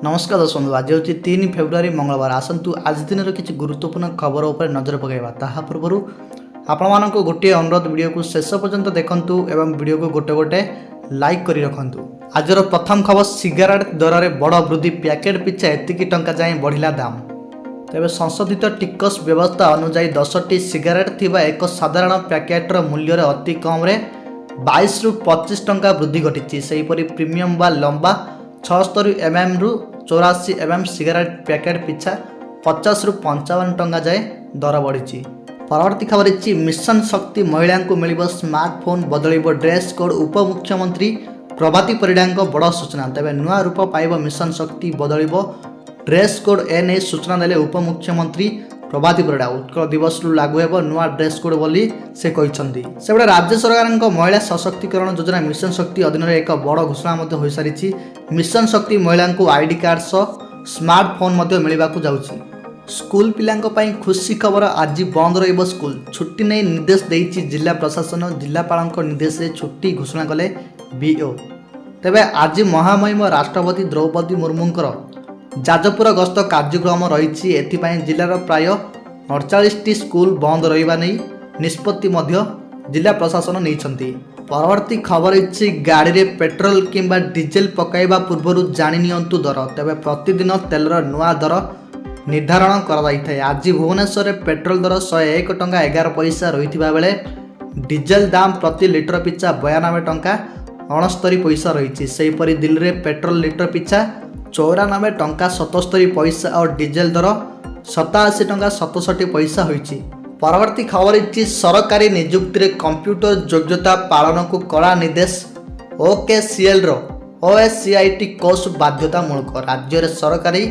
नमस्कार दर्शक बंधु आज हूँ 3 फेब्रुआरी मंगलवार आसतु आज दिन किसी गुरुत्वपूर्ण खबर उपर नजर पकड़ा ता पूर्व आपण मानक गोटे अनुरोध वीडियो को शेष पर्यंत देखंतु एवं वीडियो को गोटे गोटे लाइक करी रखंतु। आजर प्रथम खबर सिगारेट दर में बड़ वृद्धि पैकेट पिछा एतिकी टंका जाए बढ़िला दाम। तेज संशोधित टिकस व्यवस्था अनुଯାयी 10टी सिगारेट थिबा एक साधारण पैकेटर मूल्य अति कम 22 रु 25 टंका वृद्धि घटी। सेहीपरि प्रीमियम बा लंबा 76 mm रु 84 mm सिगारेट पैकेट पिछा 50 रु 55 टंका जाए दर बढ़ी। परवर्ती खबर इछि मिशन शक्ति महिला को मिल स्मार्टफोन बदल ड्रेस कोड उपमुख्यमंत्री प्रभाती परिडा बड़ सूचना। तेज नुआ रूप पाइब मिशन शक्ति बदल ड्रेस कोड एने सूचना देले उपमुख्यमंत्री प्रभाती परिडा। उत्कल दिवस लागू हेब नुआ ड्रेस कोड बोली से कहते। सेबड़े राज्य सरकार महिला सशक्तिकरण योजना मिशन शक्ति अधीन एक बड़ घोषणा हो सारी। मिशन शक्ति महिला को आईडी कार्ड सह स्मार्टफोन मिलवा जाऊँगी। स्कूल पिलांको पई खुशी खबर आज बंद रहिबो स्कूल। छुट्टी नहीं निर्देश देइछि जिला प्रशासन। जिलापाल निर्देश से छुट्टी घोषणा कले बीओ। तेबे आज महामहिम राष्ट्रपति द्रौपदी मुर्मूंकर जाजपुर गस्त कार्यक्रम रही। एथिपाई जिलार प्राय 48टी स्कूल बंद रहिबा नहीं निष्पत्ति जिला प्रशासन नहीं। परवर्ती खबर इछि गाड़ी में पेट्रोल किंबा डीजेल पकाइबा पूर्व जानि नियंतु दर। तेबे प्रतिदिन तेलर नुआ दर निर्धारण कर। आज भुवनेश्वर पेट्रोल दर 101 टंका 11 पैसा रही बेले डीजेल दाम प्रति लिटर पिछा 92 टंका 69 पैसा रही। सेहीपरि दिल्ली में पेट्रोल लिटर पिछा 94 टंका 77 पैसा और डीजेल दर 87 टंका 67 पैसा होइछि। परवर्ती खबर इछि सरकारी नियुक्ति रे कंप्यूटर योग्यता पालन को कड़ा निर्देश। ओकेसीएल रो ओएससीआईटी कोर्स बाध्यतामूलक। राज्य रे सरकारी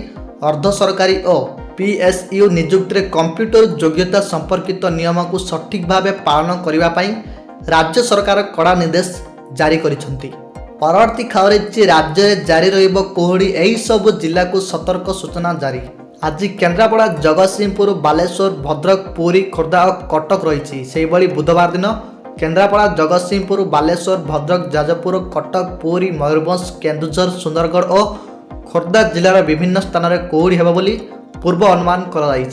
अर्ध सरकारी और पीएसयू नियुक्ति रे कंप्यूटर योग्यता संपर्कित नियम को सठिक भाव पालन करने पाई राज्य सरकार कड़ा निर्देश जारी करिसेंती। परवर्ती खबर इछि राज्य में जारी रहिबो कोहड़ी। एही सब जिला को सतर्क सूचना जारी। आज केन्द्रापड़ा जगतसिंहपुर बालेश्वर भद्रक पुरी खोर्धा और कटक रही। से बुधवार दिन केन्द्रापड़ा जगतसिंहपुर बालेश्वर भद्रक जाजपुर कटक पुरी मयूरभंज केन्दुझर सुंदरगढ़ और खोर्धा जिलार विभिन्न स्थान में कोहड़ी हेब बोली पूर्व अनुमान कराई।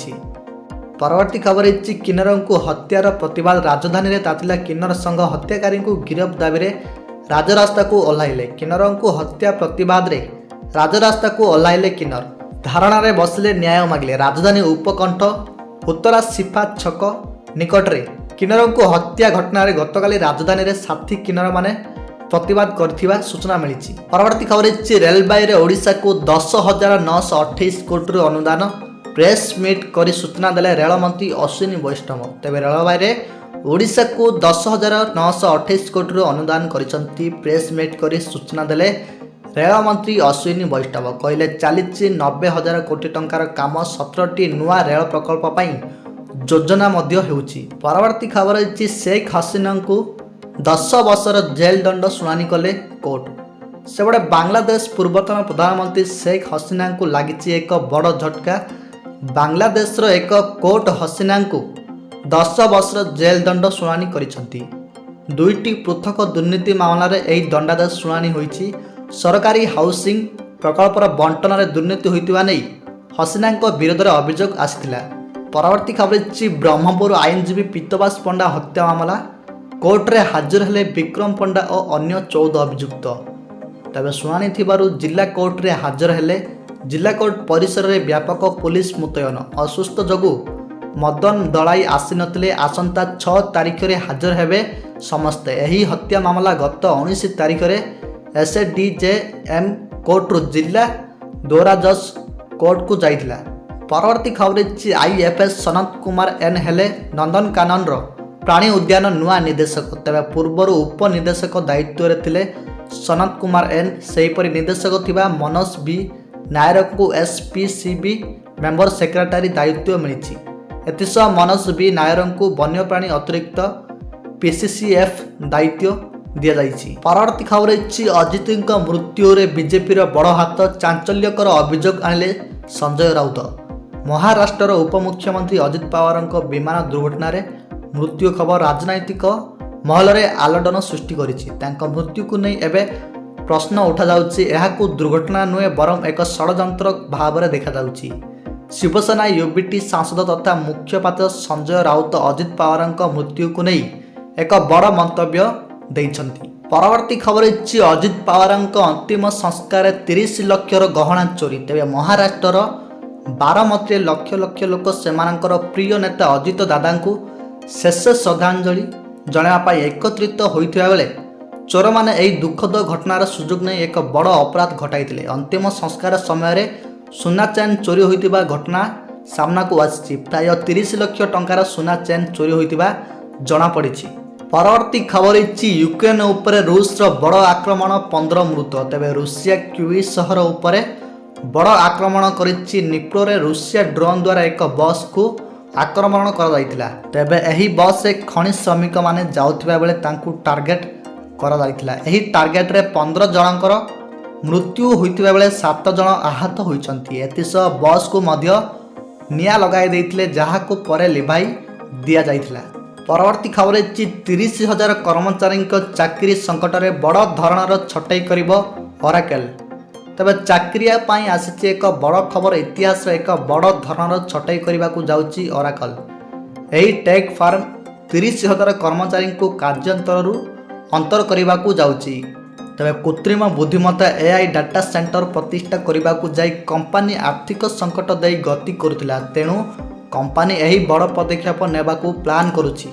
परवर्ती खबर इछि किन्नर को हत्यार प्रतिवाद। राजधानी में तातिला किन्नर संघ हत्याकारी को गिरफ दाबी राजरास्ता को ओह्लाइले। किन्नर को हत्या प्रतिवाद रे राजरास्ता को ओह्लाइले किन्नर। धारणा रे बसिले न्याय मागिले। राजधानी उपकंठ उत्तरा सिफा छक निकट रे किन्नर को हत्या घटना रे गतकाली राजधानी रे साथी किन्नर माने प्रतिवाद करथिबा सूचना मिली। परवर्ती खबर इछि रेलबाई रे ओडिशा को 10,928 कोटी अनुदान। प्रेस मीट करी सूचना देले रेल मंत्री अश्विनी वैष्णव। तेबे रेलबाई रे ओडिशा को 10,928 कोटी अनुदान करिसंती। प्रेस मीट करी सूचना देले रेल मंत्री अश्विनी वैष्णव। कहले चली 90,000 कोटी टंकार काम 17टी नुआ रेल प्रकल्प पई योजना हेउची। परवर्ती खबर इछि शेख हसीना को 10 वर्षर जेल दंड शुणानी कले कोर्ट। सेबड़े बांग्लादेश पूर्वतन प्रधानमंत्री शेख हसीना को लगी एक बड़ झटका। बांग्लादेश एक कोर्ट हसीना को 10 वर्षर जेल दंड शुणानी करिसंती। दुईटी पृथक दुर्नीति मामला रे एही दंडादेश शुणानी होईची। सरकारी हाउसिंग प्रकल्पर बंटन में दुर्नीति होइतिबा नै हसीना विरोध में अभियोग आसिथिला। परवर्ती खबर इछि ब्रह्मपुर आईनजीवी पीतवास पंडा हत्या मामला। कोर्ट रे हाजिर हेले विक्रम पंडा और अन्य 14 अभियुक्त। तबे शुणानी थिबारु जिला कोर्ट रे हाजिर हेले। जिला कोर्ट परिसर रे व्यापक पुलिस मुतयन। असुस्थ जोगु मदन दलाई आसी नथिले। आसंता 6 तारिख रे हाजिर हेबे समस्ते। एही हत्या मामला गत 19 तारिख रे एसडीजेएम कोर्ट रु जिला दोरा जज कोर्ट को जाइथिला। परवर्ती खबर इछि आईएफएस सनत कुमार एन हेले नंदनकानन रो प्राणी उद्यान नुआ निर्देशक। तेज पूर्वर उपनिर्देशक दायित्व रे थिले सनत कुमार एन। सेहीपरि निर्देशक थिबा मनोज बी नायर को एसपीसीबी मेंबर सेक्रेटरी दायित्व मिली। एतिसह मनोज बी नायर को वन्यप्राणी अतिरिक्त पीसीसीएफ दायित्व दिया जाइछि। परवर्ती खबर इछि अजित मृत्यु रे बीजेपी रो बड़ हाथ। चांचल्यकर अभियोग आनिले संजय राउत। महाराष्ट्र उपमुख्यमंत्री अजित पवार विमान दुर्घटना रे मृत्यु खबर राजनैतिक महल रे आलोड़न सृष्टि करिछि। तांको मृत्यु को नहीं एबे ପ୍ରଶ୍ନ ଉଠାଯାଉଛି ଏହାକୁ ଦୁର୍ଘଟଣା ନୁହେଁ ବରଂ ଏକ ଷଡ଼ଯନ୍ତ୍ର ଭାବରେ ଦେଖାଯାଉଛି। ଶିବସେନା ୟୁବିଟି ସାଂସଦ ତଥା ମୁଖପାତ୍ର ସଞ୍ଜୟ ରାଉତ ଅଜିତ ପାୱାରଙ୍କ ମୃତ୍ୟୁକୁ ନେଇ ଏକ ବଡ଼ ମନ୍ତବ୍ୟ ଦେଇଛନ୍ତି। ପରବର୍ତ୍ତୀ ଖବର ହେଉଛି ଅଜିତ ପାୱାରଙ୍କ ଅନ୍ତିମ ସଂସ୍କାରରେ 30 ଲକ୍ଷର ଗହଣା ଚୋରି। ତେବେ ମହାରାଷ୍ଟ୍ରର ବାରମତୀରେ ଲକ୍ଷ ଲକ୍ଷ ଲୋକ ସେମାନଙ୍କର ପ୍ରିୟ ନେତା ଅଜିତ ଦାଦାଙ୍କୁ ଶେଷ ଶ୍ରଦ୍ଧାଞ୍ଜଳି ଜଣାଇବା ପାଇଁ ଏକତ୍ରିତ ହୋଇଥିବା ବେଳେ ଚୋରମାନେ ଏହି ଦୁଃଖଦ ଘଟଣାର ସୁଯୋଗ ନେଇ ଏକ ବଡ଼ ଅପରାଧ ଘଟାଇଥିଲେ। ଅନ୍ତିମ ସଂସ୍କାର ସମୟରେ ସୁନା ଚେନ୍ ଚୋରି ହୋଇଥିବା ଘଟଣା ସାମ୍ନାକୁ ଆସିଛି। ପ୍ରାୟ 30 ଲକ୍ଷ ଟଙ୍କାର ସୁନା ଚେନ୍ ଚୋରି ହୋଇଥିବା ଜଣାପଡ଼ିଛି। ପରବର୍ତ୍ତୀ ଖବର ହେଉଛି ୟୁକ୍ରେନ ଉପରେ ରୁଷର ବଡ଼ ଆକ୍ରମଣ 15 ମୃତ। ତେବେ ରୁଷିଆ କ୍ୟୁଇ ସହର ଉପରେ ବଡ଼ ଆକ୍ରମଣ କରିଛି। ନିପ୍ରୋରେ ରୁଷିଆ ଡ୍ରୋନ୍ ଦ୍ୱାରା ଏକ ବସ୍କୁ ଆକ୍ରମଣ କରାଯାଇଥିଲା। ତେବେ ଏହି ବସ୍ରେ ଖଣି ଶ୍ରମିକମାନେ ଯାଉଥିବା ବେଳେ ତାଙ୍କୁ ଟାର୍ଗେଟ୍ କରାଯାଇଥିଲା। ଏହି ଟାର୍ଗେଟରେ 15 ଜଣଙ୍କର ମୃତ୍ୟୁ ହୋଇଥିବା ବେଳେ 7 ଜଣ ଆହତ ହୋଇଛନ୍ତି। ଏଥିସହ ବସ୍କୁ ମଧ୍ୟ ନିଆଁ ଲଗାଇ ଦେଇଥିଲେ, ଯାହାକୁ ପରେ ଲିଭାଇ ଦିଆଯାଇଥିଲା। ପରବର୍ତ୍ତୀ ଖବର ହେଉଛି 30,000 କର୍ମଚାରୀଙ୍କ ଚାକିରି ସଙ୍କଟରେ ବଡ଼ ଧରଣର ଛଟେଇ କରିବ ଅରାକେଲ୍। ତେବେ ଚାକିରିଆ ପାଇଁ ଆସିଛି ଏକ ବଡ଼ ଖବର। ଇତିହାସରେ ଏକ ବଡ଼ ଧରଣର ଛଟେଇ କରିବାକୁ ଯାଉଛି ଅରାକଲ୍। ଏହି ଟେକ୍ ଫାର୍ମ 30,000 କର୍ମଚାରୀଙ୍କୁ କାର୍ଯ୍ୟାନ୍ତରରୁ ଅନ୍ତର କରିବାକୁ ଯାଉଛି। ତେବେ କୃତ୍ରିମ ବୁଦ୍ଧିମତ୍ତା AI ଡାଟା ସେଣ୍ଟର ପ୍ରତିଷ୍ଠା କରିବାକୁ ଯାଇ କମ୍ପାନୀ ଆର୍ଥିକ ସଙ୍କଟ ଦେଇ ଗତି କରୁଥିଲା। ତେଣୁ କମ୍ପାନୀ ଏହି ବଡ଼ ପଦକ୍ଷେପ ନେବାକୁ ପ୍ଲାନ୍ କରୁଛି।